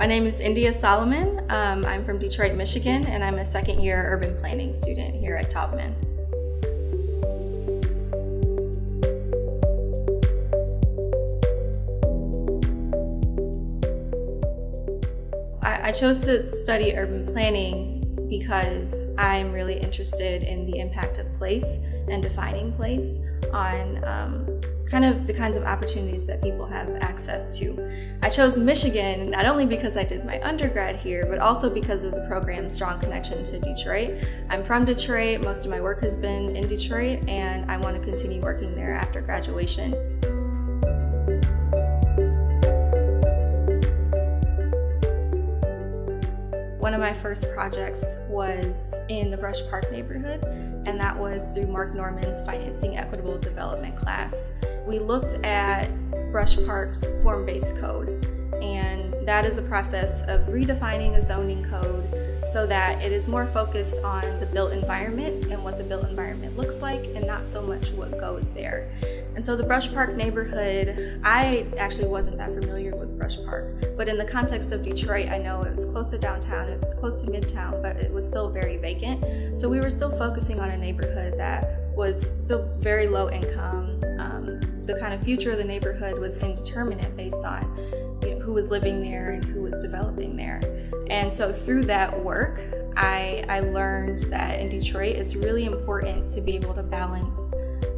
name is India Solomon. I'm from Detroit, Michigan, and I'm a second-year urban planning student here at Taubman. I chose to study urban planning because I'm really interested in the impact of place and defining place on kind of the kinds of opportunities that people have access to. I chose Michigan not only because I did my undergrad here, but also because of the program's strong connection to Detroit. I'm from Detroit, most of my work has been in Detroit, and I want to continue working there after graduation. One of my first projects was in the Brush Park neighborhood, and that was through Marc Norman's Financing Equitable Development class. We looked at Brush Park's form-based code, and that is a process of redefining a zoning code so that it is more focused on the built environment and what the built environment looks like, and not so much what goes there. And so the Brush Park neighborhood, I actually wasn't that familiar with Brush Park, but in the context of Detroit, I know it was close to downtown, it was close to midtown, but it was still very vacant. So we were still focusing on a neighborhood that was still very low income. The kind of future of the neighborhood was indeterminate based on who was living there and who was developing there. And so through that work, I learned that in Detroit, it's really important to be able to balance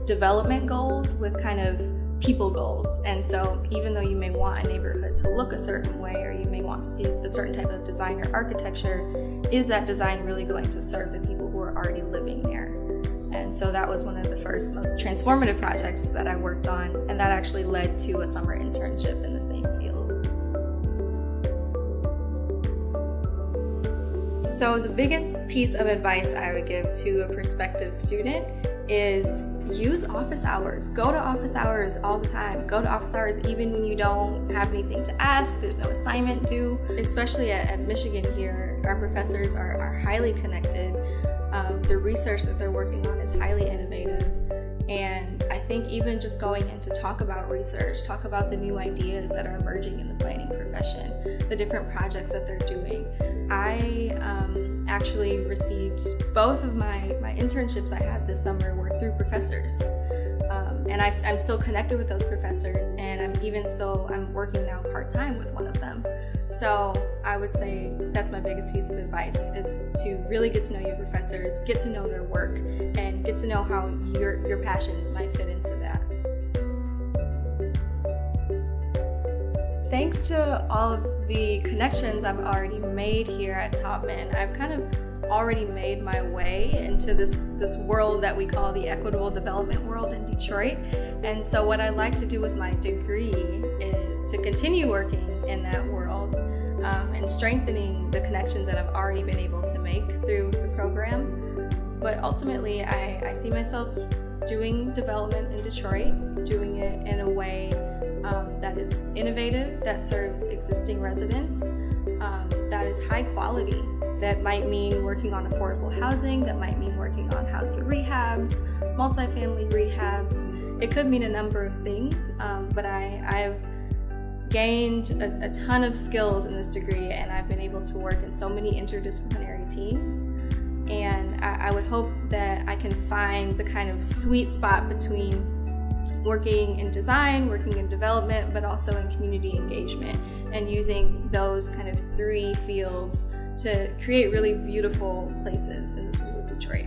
development goals with kind of people goals. And so even though you may want a neighborhood to look a certain way, or you may want to see a certain type of design or architecture, is that design really going to serve the people who are already living there? And so that was one of the first most transformative projects that I worked on, and that actually led to a summer internship in the same field. So the biggest piece of advice I would give to a prospective student is use office hours. Go to office hours all the time. Go to office hours even when you don't have anything to ask, there's no assignment due. Especially at Michigan here, our professors are highly connected. The research that they're working on is highly innovative. And I think even just going in to talk about research, talk about the new ideas that are emerging in the planning profession, the different projects that they're doing. I actually received both of my internships I had this summer were through professors. And I'm still connected with those professors, and I'm working now part-time with one of them. So I would say that's my biggest piece of advice, is to really get to know your professors, get to know their work, and get to know how your passions might fit into that. Thanks to all of the connections I've already made here at Taubman, I've kind of already made my way into this world that we call the equitable development world in Detroit. And so what I like to do with my degree is to continue working in that world and strengthening the connections that I've already been able to make through the program. But ultimately, I see myself doing development in Detroit, doing it in a way that is innovative, that serves existing residents, that is high quality. That might mean working on affordable housing, that might mean working on housing rehabs, multifamily rehabs. It could mean a number of things, but I've gained a ton of skills in this degree, and I've been able to work in so many interdisciplinary teams. And I would hope that I can find the kind of sweet spot between working in design, working in development, but also in community engagement, and using those kind of three fields to create really beautiful places in the city of Detroit.